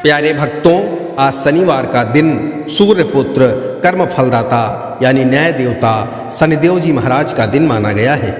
प्यारे भक्तों, आज शनिवार का दिन सूर्य पुत्र कर्म फलदाता यानी न्याय देवता शनिदेव जी महाराज का दिन माना गया है।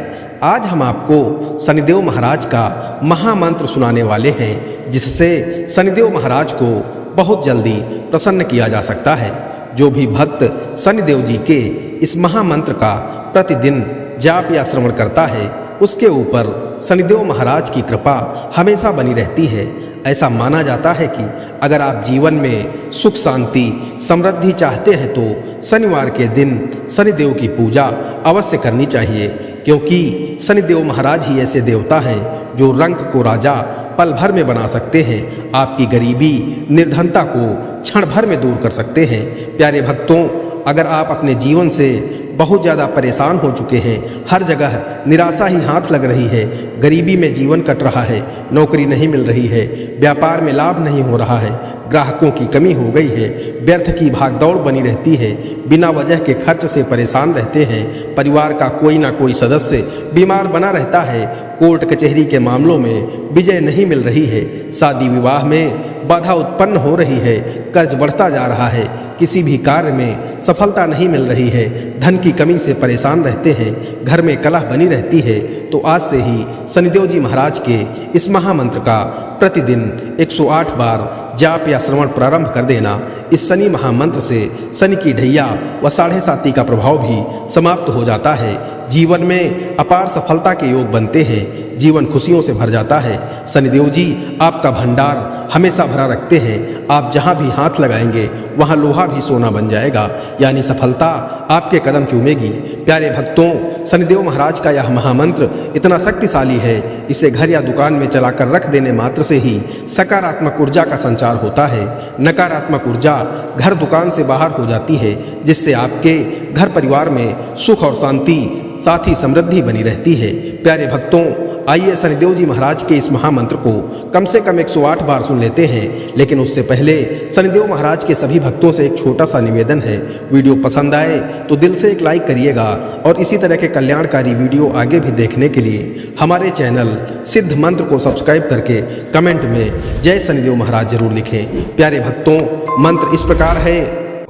आज हम आपको शनिदेव महाराज का महामंत्र सुनाने वाले हैं, जिससे शनिदेव महाराज को बहुत जल्दी प्रसन्न किया जा सकता है। जो भी भक्त शनिदेव जी के इस महामंत्र का प्रतिदिन जाप या श्रवण करता है, उसके ऊपर शनिदेव महाराज की कृपा हमेशा बनी रहती है। ऐसा माना जाता है कि अगर आप जीवन में सुख शांति समृद्धि चाहते हैं तो शनिवार के दिन शनिदेव की पूजा अवश्य करनी चाहिए, क्योंकि शनिदेव महाराज ही ऐसे देवता हैं जो रंक को राजा पल भर में बना सकते हैं, आपकी गरीबी निर्धनता को क्षण भर में दूर कर सकते हैं। प्यारे भक्तों, अगर आप अपने जीवन से बहुत ज़्यादा परेशान हो चुके हैं, हर जगह निराशा ही हाथ लग रही है, गरीबी में जीवन कट रहा है, नौकरी नहीं मिल रही है, व्यापार में लाभ नहीं हो रहा है, ग्राहकों की कमी हो गई है, व्यर्थ की भागदौड़ बनी रहती है, बिना वजह के खर्च से परेशान रहते हैं, परिवार का कोई ना कोई सदस्य बीमार बना रहता है, कोर्ट कचहरी के मामलों में विजय नहीं मिल रही है, शादी विवाह में बाधा उत्पन्न हो रही है, कर्ज बढ़ता जा रहा है, किसी भी कार्य में सफलता नहीं मिल रही है, धन की कमी से परेशान रहते हैं, घर में कलह बनी रहती है, तो आज से ही शनिदेव जी महाराज के इस महामंत्र का प्रतिदिन 108 बार जाप या श्रवण प्रारंभ कर देना। इस शनि महामंत्र से शनि की ढैया व 7.5 का प्रभाव भी समाप्त हो जाता है। जीवन में अपार सफलता के योग बनते हैं, जीवन खुशियों से भर जाता है। शनिदेव जी आपका भंडार हमेशा भरा रखते हैं, आप जहां भी हाथ लगाएंगे वहां लोहा भी सोना बन जाएगा, यानी सफलता आपके कदम चूमेगी। प्यारे भक्तों, शनिदेव महाराज का यह महामंत्र इतना शक्तिशाली है, इसे घर या दुकान में चलाकर रख देने मात्र से ही सकारात्मक ऊर्जा का संचार होता है। नकारात्मक ऊर्जा घर दुकान से बाहर हो जाती है, जिससे आपके घर परिवार में सुख और शांति साथ ही समृद्धि बनी रहती है। प्यारे भक्तों, आइए शनिदेव जी महाराज के इस महामंत्र को कम से कम 108 बार सुन लेते हैं। लेकिन उससे पहले शनिदेव महाराज के सभी भक्तों से एक छोटा सा निवेदन है, वीडियो पसंद आए तो दिल से एक लाइक करिएगा, और इसी तरह के कल्याणकारी वीडियो आगे भी देखने के लिए हमारे चैनल सिद्ध मंत्र को सब्सक्राइब करके कमेंट में जय शनिदेव महाराज जरूर लिखें। प्यारे भक्तों, मंत्र इस प्रकार है।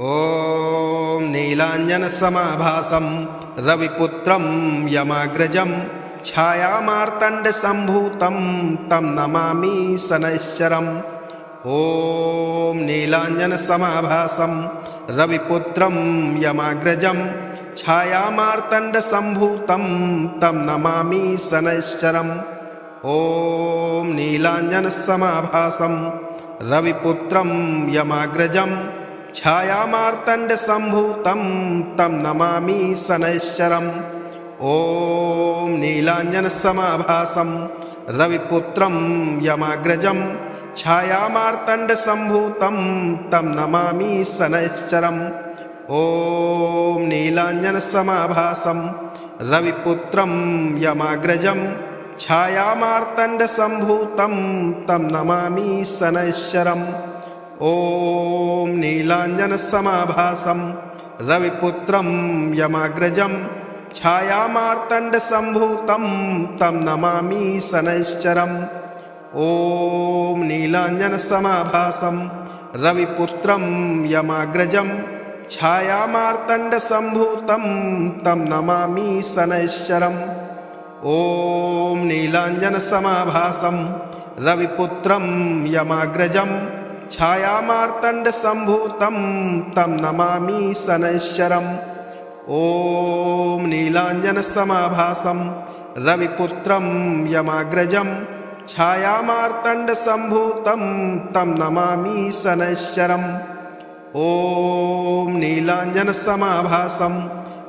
ओम नीलांजन समाभासम रविपुत्रम यमाग्रजम छायामार्तंड संभूतम तम नमामि शनैश्चरम्। ओम नीलांजन समाभासम रविपुत्रम यमाग्रजम छायामार्तंड संभूतम तम नमामि शनैश्चरम्। ओम नीलांजन समाभासम रविपुत्रम यमाग्रजम छायामार्तंड संभूतम तम नमामि शनैश्चरम्। ओम नीलांजन समाभासम रविपुत्रम यमाग्रजम छायामार्तंड संभूतम तम नमामि शनैश्चरम्। ओम नीलांजन समाभासम रविपुत्रम यमाग्रजम छायामार्तंड संभूतम तम नमामि शनैश्चरम्। ओम नीलांजन समाभासम रविपुत्रम यमाग्रजम छायामार्तंड संभूतम तम नमामि शनैश्चरम्। ओम नीलांजन समाभासम रविपुत्रम यमाग्रजम छायामार्तंड संभूतम तम नमामि शनैश्चरम्। ओम नीलांजन समाभासम रविपुत्रम यमाग्रजम छायामार्तंड संभूतम तम नमामि शनैश्चरम्। ओम नीलांजन समाभासम रविपुत्रम यमाग्रजम छायामार्तंड संभूतम तम नमामि शनैश्चरम्। ओम नीलांजन समाभासम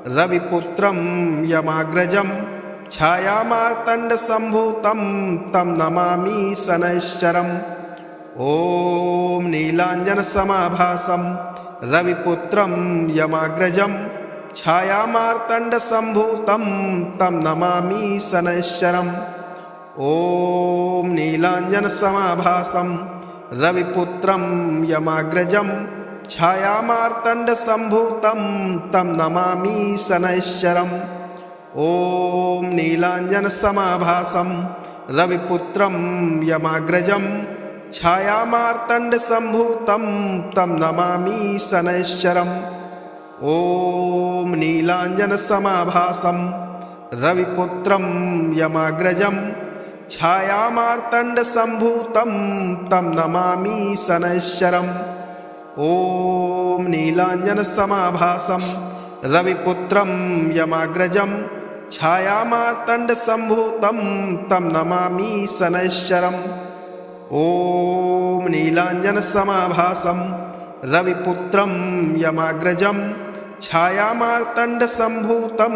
रविपुत्रम यमाग्रजम छायामार्तंड संभूतम तम नमामि शनैश्चरम्। ओम नीलांजन समाभासम रविपुत्रम यमाग्रजम छायामार्तंड संभूतम तम नमामि शनैश्चरम्। ओम नीलांजन समाभासम रविपुत्रम यमाग्रजम छायामार्तंड संभूतम तम नमामि शनैश्चरम्। ओम नीलांजन समाभासम रविपुत्रम यमाग्रजम छायामार्तण्डसम्भूतं तं नमामि शनैश्चरम्। ॐ नीलाञ्जनसमाभासं रविपुत्रं यमाग्रजं छायामार्तण्डसम्भूतं तं नमामि शनैश्चरम्। ॐ नीलाञ्जनसमाभासं रविपुत्रं यमाग्रजं छायामार्तण्डसम्भूतं तं नमामि शनैश्चरम्। ॐ नीलाञ्जनसमाभासं रविपुत्रं यमाग्रजं छायामार्तण्डसम्भूतं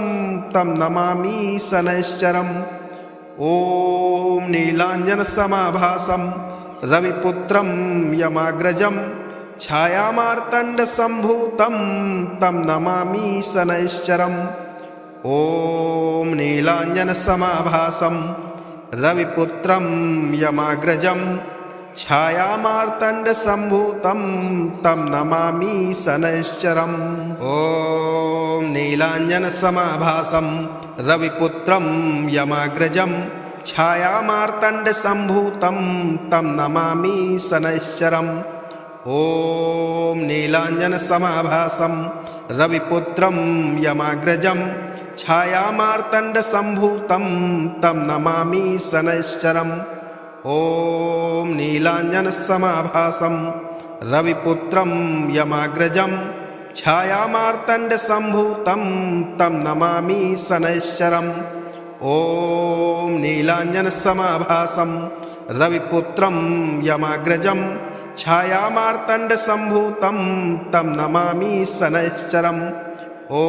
तं नमामि शनैश्चरम्। ॐ नीलाञ्जनसमाभासं रविपुत्रं यमाग्रजं छायामार्तण्डसम्भूतं तं नमामि शनैश्चरम्। ॐ नीलाञ्जनसमाभासं रविपुत्रं यमाग्रजं छायामार्तण्डसम्भूतं तं नमामि शनैश्चरम्। ॐ नीलाञ्जनसमाभासं रविपुत्रं यमाग्रजं छायामार्तण्डसम्भूतं तं नमामि शनैश्चरम्। ॐ नीलाञ्जनसमाभासं रविपुत्रं यमाग्रजं छायामार्तण्डसम्भूतं तं नमामि शनैश्चरम्। ॐ नीलाञ्जनसमाभासं रविपुत्रं यमाग्रजं छायामार्तण्डसम्भूतं तं नमामि शनैश्चरम्। ॐ नीलाञ्जनसमाभासं रविपुत्रं यमाग्रजं छायामार्तण्डसम्भूतं तं नमामि शनैश्चरम्। ॐ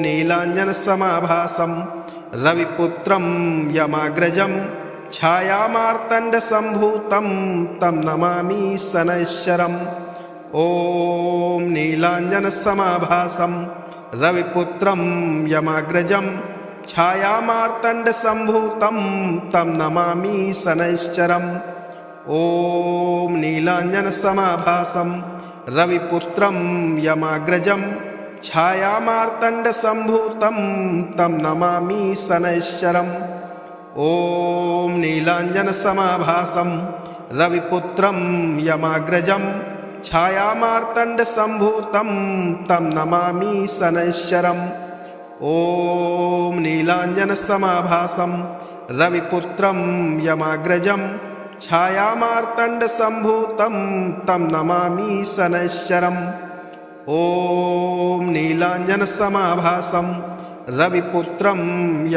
नीलाञ्जनसमाभासं रविपुत्रं यमाग्रजं छायामार्तण्डसम्भूतं तं नमामि शनैश्चरम्। ॐ नीलाञ्जनसमाभासं रविपुत्रं यमाग्रजं छायामार्तण्डसम्भूतं तं नमामि शनैश्चरम्। ॐ नीलाञ्जनसमाभासं रविपुत्रं यमाग्रजं छायामार्तण्डसम्भूतं तं नमामि शनैश्चरम्। ॐ नीलाञ्जनसमाभासं रविपुत्रं यमाग्रजं छायामार्तण्डसम्भूतं तं नमामि शनैश्चरम्। ॐ नीलाञ्जनसमाभासं रविपुत्रं यमाग्रजं छायामार्तण्डसम्भूतं तं नमामि शनैश्चरम्। ॐ नीलाञ्जनसमाभासं रविपुत्रं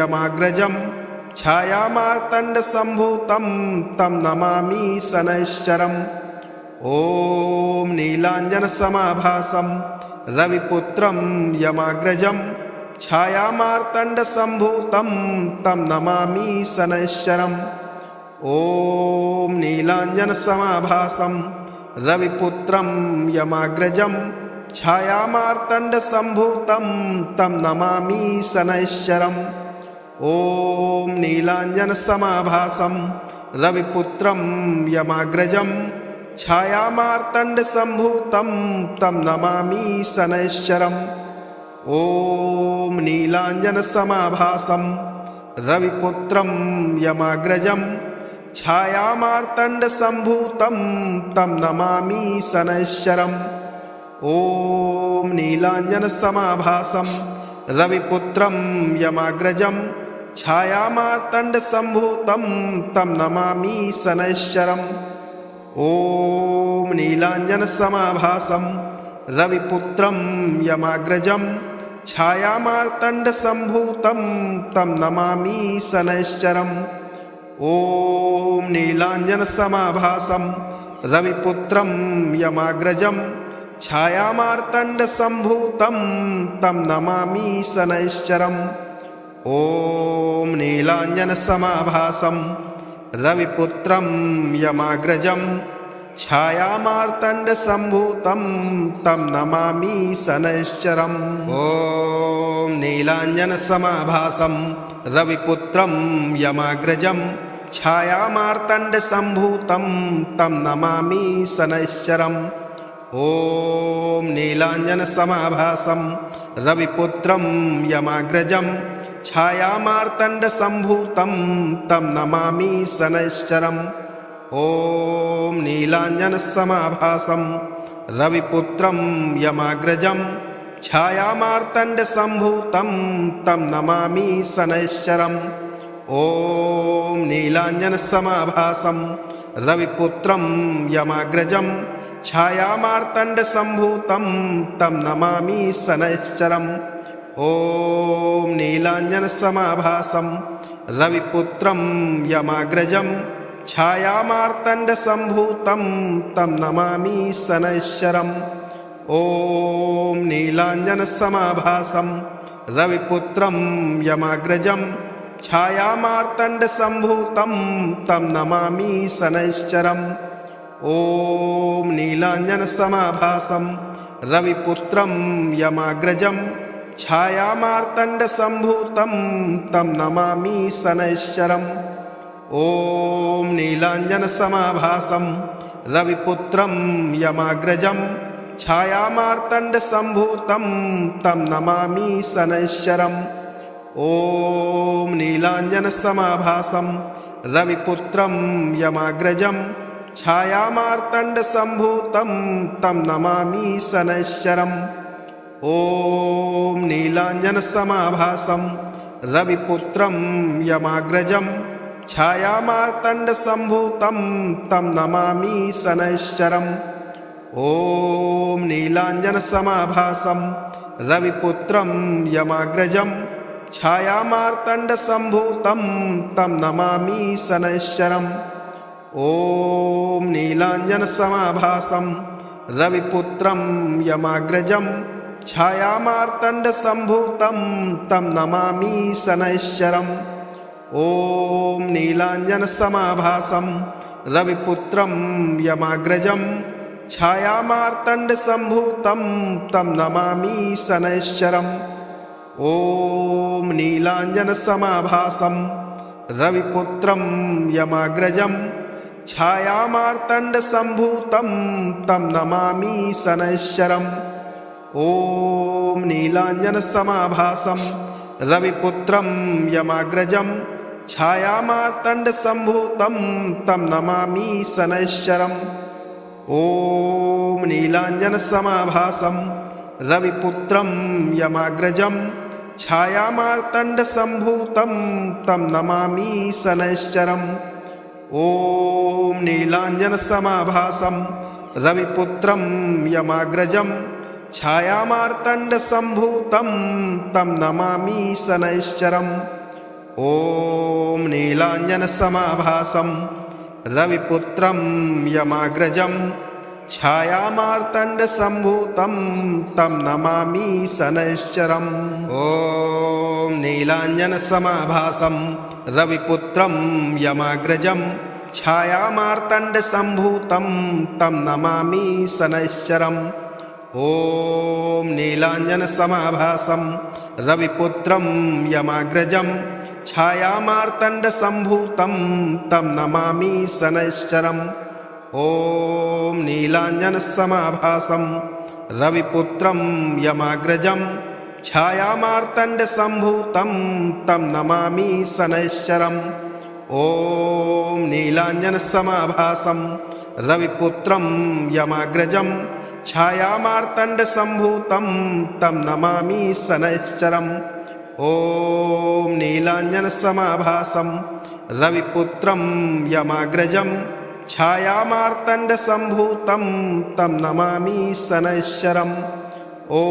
यमाग्रजं छायामार्तण्डसम्भूतं तं नमामि शनैश्चरम्। ॐ नीलाञ्जनसमाभासं रविपुत्रं यमाग्रजं छायामार्तण्डसम्भूतं तं नमामि शनैश्चरम्। ॐ नीलाञ्जनसमाभासं रविपुत्रं यमाग्रजं छायामार्तण्डसम्भूतं तं नमामि शनैश्चरम्। ॐ नीलाञ्जनसमाभासं रविपुत्रं यमाग्रजं छायामार्तण्डसम्भूतं तं नमामि शनैश्चरम्। ॐ नीलाञ्जनसमाभासं रविपुत्रं यमाग्रजं छायामार्तण्डसम्भूतं तं नमामि शनैश्चरम्। ॐ नीलाञ्जनसमाभासं रविपुत्रं यमाग्रजं छायामार्तण्डसम्भूतं तं नमामि शनैश्चरम्। ॐ नीलाञ्जनसमाभासं रविपुत्रं यमाग्रजं छायामार्तण्डसम्भूतं तं नमामि शनैश्चरम्। ॐ नीलाञ्जनसमाभासं रविपुत्रं यमाग्रजं छायामार्तण्डसम्भूतं तं नमामि शनैश्चरम्। ॐ नीलाञ्जनसमाभासं रविपुत्रं यमाग्रजं छायामार्तण्डसम्भूतं तं नमामि शनैश्चरम्। ॐ नीलाञ्जनसमाभासं रविपुत्रं यमाग्रजं छायामार्तण्डसम्भूतं तं नमामि शनैश्चरम्। ॐ नीलाञ्जनसमाभासं रविपुत्रं यमाग्रजं छायामार्तण्डसम्भूतं तं नमामि शनैश्चरम्। ॐ नीलाञ्जनसमाभासं रविपुत्रं यमाग्रजं छायामार्तण्डसम्भूतं तं नमामि शनैश्चरम् ॐ नीलाञ्जनसमाभासं रविपुत्रं यमाग्रजं छायामार्तण्डसम्भूतं तं नमामि शनैश्चरम् ॐ नीलाञ्जनसमाभासं रविपुत्रं यमाग्रजं छायामार्तण्डसम्भूतं तं नमामि शनैश्चरम् ॐ नीलाञ्जनसमाभासं रविपुत्रं यमाग्रजं छायामार्तण्डसम्भूतं तं नमामि शनैश्चरम् ॐ नीलाञ्जनसमाभासं रविपुत्रं यमाग्रजं छायामार्तण्डसम्भूतं तं नमामि शनैश्चरम् ॐ नीलाञ्जनसमाभासं रविपुत्रं यमाग्रजं छायामार्तण्डसम्भूतं तं नमामि शनैश्चरम् ॐ नीलाञ्जनसमाभासं रविपुत्रं यमाग्रजं छायामार्तण्डसम्भूतं तं नमामि शनैश्चरम् ॐ नीलाञ्जनसमाभासं रविपुत्रं यमाग्रजं छायामार्तण्डसम्भूतं तं नमामि शनैश्चरम् ॐ नीलाञ्जनसमाभासं रविपुत्रं यमाग्रजं छायामार्तण्डसम्भूतं तं नमामि शनैश्चरम् ॐ नीलाञ्जनसमाभासं रविपुत्रं यमाग्रजं छायामार्तण्डसम्भूतं तं नमामि शनैश्चरम् ॐ नीलाञ्जनसमाभासं रविपुत्रं यमाग्रजं छायामार्तण्डसम्भूतं तं नमामि शनैश्चरम् ॐ नीलाञ्जनसमाभासं रविपुत्रं यमाग्रजं छायामार्तण्डसम्भूतं तं नमामि शनैश्चरम् ॐ नीलाञ्जनसमाभासं रविपुत्रं यमाग्रजं छायामार्तण्डसम्भूतं तं नमामि शनैश्चरम् ॐ नीलाञ्जनसमाभासं रविपुत्रं यमाग्रजं छायामार्तण्डसम्भूतं तं नमामि शनैश्चरम् ॐ नीलाञ्जनसमाभासं रविपुत्रं यमाग्रजं छायामार्तण्डसम्भूतं तं नमामि शनैश्चरम् ॐ नीलाञ्जनसमाभासं रविपुत्रं यमाग्रजं छायामार्तण्डसम्भूतं तं नमामि शनैश्चरम् ॐ नीलाञ्जनसमाभासं रविपुत्रं यमाग्रजं छायामार्तण्डसम्भूतं तं नमामि शनैश्चरम् ॐ नीलाञ्जनसमाभासं रविपुत्रं यमाग्रजं छायामार्तण्डसम्भूतं तं नमामि शनैश्चरम् ॐ नीलाञ्जनसमाभासं रविपुत्रं यमाग्रजं छायामार्तण्डसम्भूतं तं नमामि शनैश्चरम् ॐ नीलाञ्जनसमाभासं रविपुत्रं यमाग्रजं छायामार्तण्डसम्भूतं तं नमामि शनैश्चरम् ॐ नीलाञ्जनसमाभासं रविपुत्रं यमाग्रजं छायामार्तण्डसम्भूतं तं नमामि शनैश्चरम् ॐ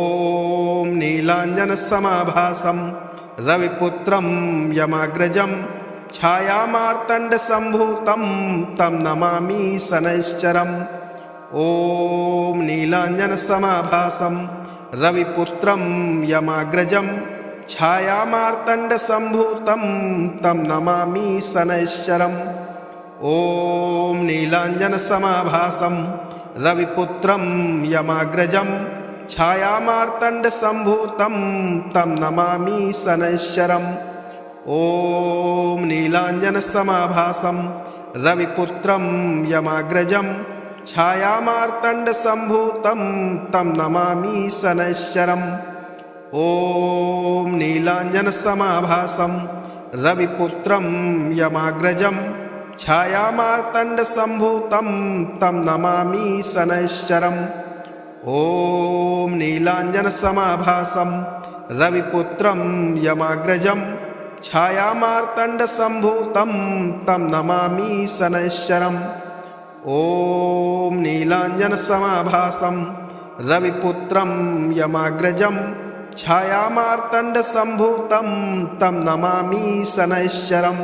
नीलाञ्जनसमाभासं रविपुत्रं यमाग्रजं छायामार्तण्डसम्भूतं तं नमामि शनैश्चरम् ॐ नीलाञ्जनसमाभासं रविपुत्रं यमाग्रजं छायामार्तण्डसम्भूतं तं नमामि शनैश्चरम् ॐ नीलाञ्जनसमाभासं रविपुत्रं यमाग्रजं छायामार्तण्डसम्भूतं तं नमामि शनैश्चरम् ॐ नीलाञ्जनसमाभासं रविपुत्रं यमाग्रजं छायामार्तण्डसम्भूतं तं नमामि शनैश्चरम् ॐ नीलाञ्जनसमाभासं रविपुत्रं यमाग्रजं छायामार्तण्डसम्भूतं तं नमामि शनैश्चरम्। ॐ नीलाञ्जनसमाभासं रविपुत्रं यमाग्रजं छायामार्तण्डसम्भूतं तं नमामि शनैश्चरम्। ॐ नीलाञ्जनसमाभासं रविपुत्रं यमाग्रजं छायामार्तण्डसम्भूतं तं नमामि शनैश्चरम्।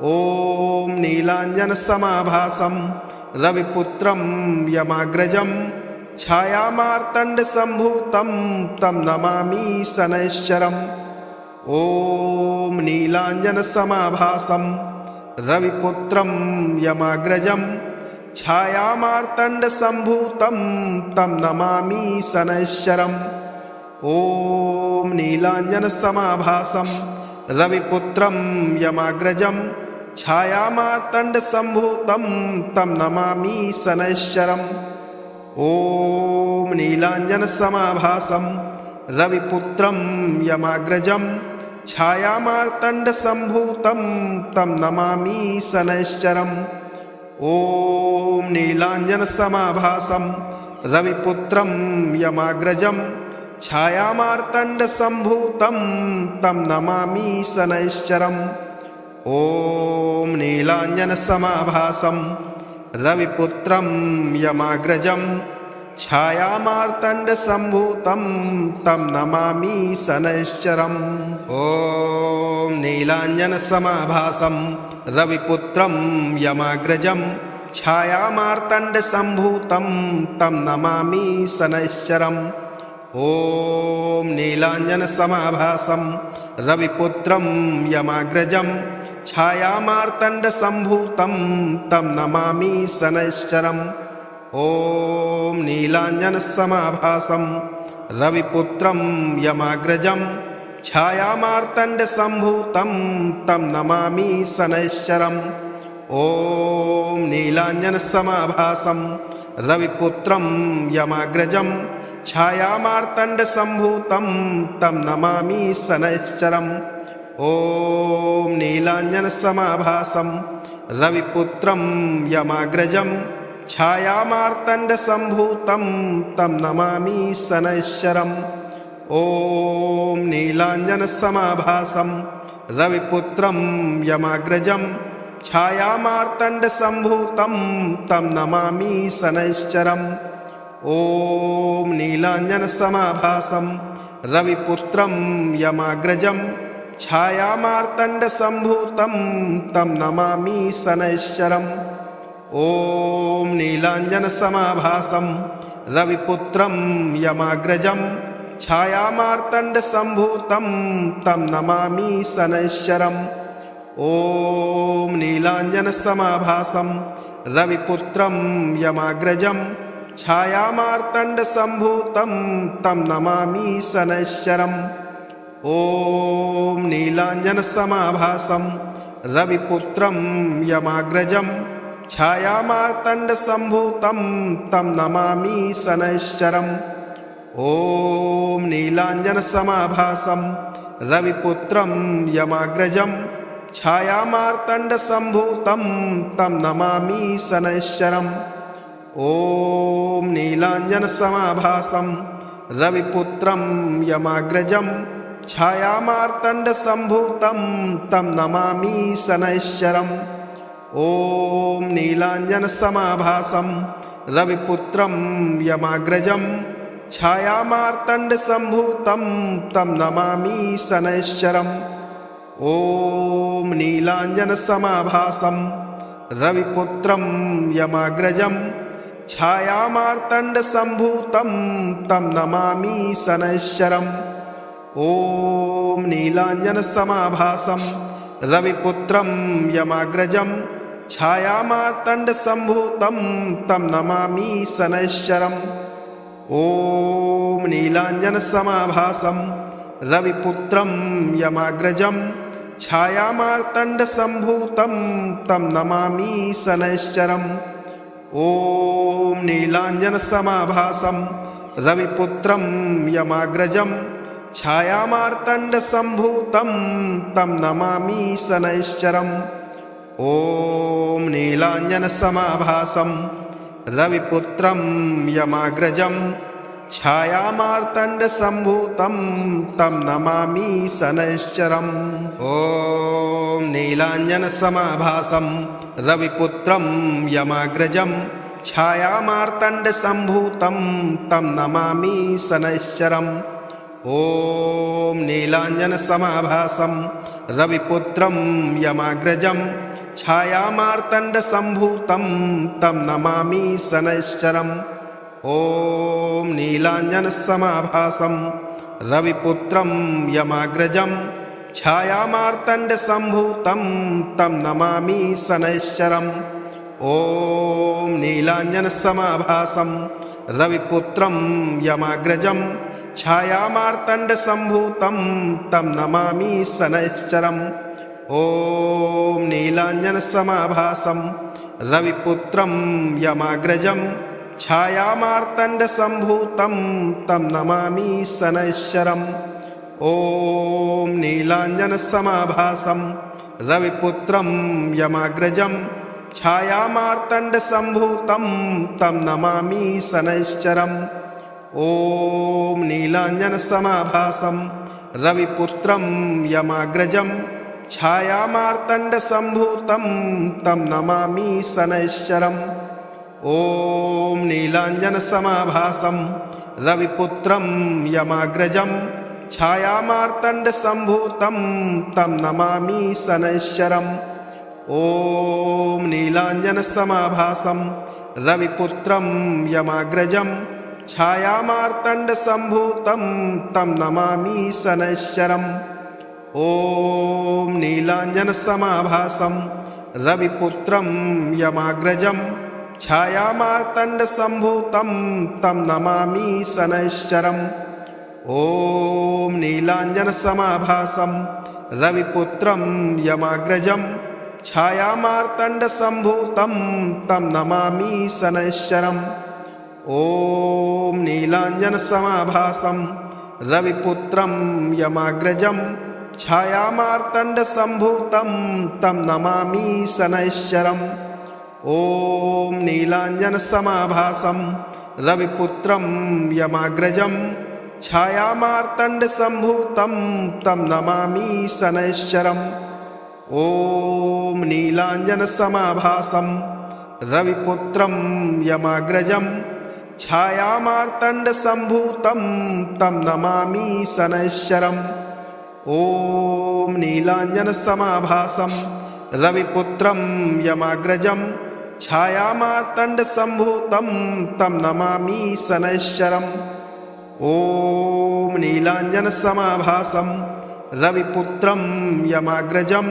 ॐ नीलाञ्जनसमाभासं रविपुत्रं यमाग्रजं छायामार्तण्डसम्भूतं तं नमामि शनैश्चरम्। ॐ नीलाञ्जनसमाभासं रविपुत्रं यमाग्रजं छायामार्तण्डसम्भूतं तं नमामि शनैश्चरम्। ॐ नीलाञ्जनसमाभासं रविपुत्रं यमाग्रजं छायामार्तण्डसम्भूतं तं नमामि शनैश्चरम्। ॐ नीलाञ्जनसमाभासं रविपुत्रं यमाग्रजं छायामार्तण्डसम्भूतं तं नमामि शनैश्चरम्। ॐ नीलाञ्जनसमाभासं रविपुत्रं यमाग्रजं छायामार्तण्डसम्भूतं तं नमामि शनैश्चरम्। ॐ नीलाञ्जनसमाभासं रविपुत्रं यमाग्रजं छायामार्तण्डसम्भूतं तं नमामि शनैश्चरम्। ॐ नीलाञ्जनसमाभासं रविपुत्रं यमाग्रजं छायामार्तण्डसम्भूतं तं नमामि शनैश्चरम्। ॐ नीलाञ्जनसमाभासं रविपुत्रं यमाग्रजं छायामार्तण्डसम्भूतं तं नमामि शनैश्चरम्। ॐ नीलाञ्जनसमाभासं रविपुत्रं यमाग्रजं छायामार्तण्डसम्भूतं तं नमामि शनैश्चरम्। ॐ नीलाञ्जनसमाभासं रविपुत्रं यमाग्रजं छायामार्तण्डसम्भूतं तं नमामि शनैश्चरम्। ॐ नीलाञ्जनसमाभासं रविपुत्रं यमाग्रजं छायामार्तण्डसम्भूतं तं नमामि शनैश्चरम्। ॐ नीलाञ्जनसमाभासं रविपुत्रं यमाग्रजं छायामार्तण्डसम्भूतं तं नमामि शनैश्चरम्। ॐ नीलाञ्जनसमाभासं रविपुत्रं यमाग्रजं छायामार्तण्डसम्भूतं तं नमामि शनैश्चरम्। ॐ नीलाञ्जनसमाभासं रविपुत्रं यमाग्रजं छायामार्तण्डसम्भूतं तं नमामि शनैश्चरम्। ॐ नीलाञ्जनसमाभासं रविपुत्रं यमाग्रजं छायामार्तण्डसम्भूतं तं नमामि शनैश्चरम्। ॐ नीलाञ्जनसमाभासं रविपुत्रं यमाग्रजं छायामार्तण्डसम्भूतं तं नमामि शनैश्चरम्। ॐ नीलाञ्जनसमाभासं रविपुत्रं यमाग्रजं छायामार्तण्डसम्भूतं तं नमामि शनैश्चरम्। ॐ नीलाञ्जनसमाभासं रविपुत्रं यमाग्रजं छायामार्तण्डसम्भूतं तं नमामि शनैश्चरम्। ॐ नीलाञ्जनसमाभासं रविपुत्रं यमाग्रजं छायामार्तण्डसम्भूतं तं नमामि शनैश्चरम्। ॐ नीलाञ्जनसमाभासं रविपुत्रं यमाग्रजं छायामार्तण्डसम्भूतं तं नमामि शनैश्चरम्। ॐ नीलाञ्जनसमाभासं रविपुत्रं यमाग्रजं छायामार्तण्डसम्भूतं तं नमामि शनैश्चरम्। ॐ नीलाञ्जनसमाभासं रविपुत्रं यमाग्रजं छायामार्तण्डसम्भूतं तं नमामि शनैश्चरम्। ॐ नीलाञ्जनसमाभासं रविपुत्रं यमाग्रजं छायामार्तण्डसम्भूतं तं नमामि शनैश्चरम्। ॐ नीलाञ्जनसमाभासं रविपुत्रं यमाग्रजं छायामार्तण्डसम्भूतं तं नमामि शनैश्चरम् ॐ नीलाञ्जनसमाभासं रविपुत्रं यमाग्रजं छायामार्तण्डसम्भूतं तं नमामि शनैश्चरम् ॐ नीलाञ्जनसमाभासं रविपुत्रं यमाग्रजं छायामार्तण्डसम्भूतं तं नमामि शनैश्चरम् ॐ नीलाञ्जनसमाभासं रविपुत्रं यमाग्रजं छायामार्तण्डसम्भूतं तं नमामि शनैश्चरम् ॐ नीलाञ्जनसमाभासं रविपुत्रं यमाग्रजं छायामार्तण्डसम्भूतं तं नमामि शनैश्चरम् ॐ नीलाञ्जनसमाभासं रविपुत्रं यमाग्रजं छायामार्तण्डसम्भूतं तं नमामि शनैश्चरम् ॐ नीलाञ्जनसमाभासं रविपुत्रं यमाग्रजं छायामार्तण्डसम्भूतं तं नमामि शनैश्चरम् ॐ नीलाञ्जनसमाभासं रविपुत्रं यमाग्रजं छायामार्तण्डसम्भूतं तं नमामि शनैश्चरम् ॐ नीलाञ्जनसमाभासं रविपुत्रं यमाग्रजं छायामार्तण्डसम्भूतं तं नमामि शनैश्चरम् ॐ नीलाञ्जनसमाभासं रविपुत्रं यमाग्रजं छायामार्तण्डसम्भूतं तं नमामि शनैश्चरम् ॐ नीलाञ्जनसमाभासं रविपुत्रं यमाग्रजं छायामार्तण्डसम्भूतं तं नमामि शनैश्चरम् ॐ नीलाञ्जनसमाभासं रविपुत्रं यमाग्रजं छायामार्तण्डसम्भूतं तं नमामि शनैश्चरम् ॐ नीलाञ्जनसमाभासं रविपुत्रं यमाग्रजं छायामार्तण्डसम्भूतं तं नमामि शनैश्चरम् ॐ नीलाञ्जनसमाभासं रविपुत्रं यमाग्रजं छायामार्तण्डसम्भूतं तं नमामि शनैश्चरम् ॐ नीलाञ्जनसमाभासं रविपुत्रं यमाग्रजं छायामार्तण्डसम्भूतं तं नमामि शनैश्चरम् ॐ नीलाञ्जनसमाभासं रविपुत्रं यमाग्रजं छायामार्तण्डसम्भूतं तं नमामि शनैश्चरम् ॐ नीलाञ्जनसमाभासं रविपुत्रं यमाग्रजं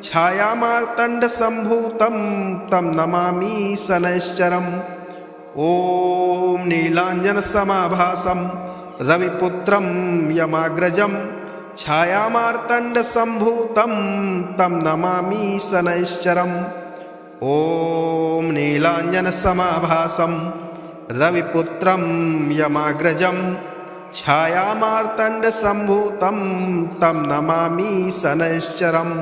छायामार्तण्डसम्भूतं तं नमामि शनैश्चरम् ॐ नीलाञ्जनसमाभासं रविपुत्रं यमाग्रजं छायामार्तण्डसम्भूतं तं नमामि शनैश्चरम् ॐ नीलाञ्जनसमाभासं रविपुत्रं यमाग्रजं छायामार्तण्डसम्भूतं तं नमामि शनैश्चरम्।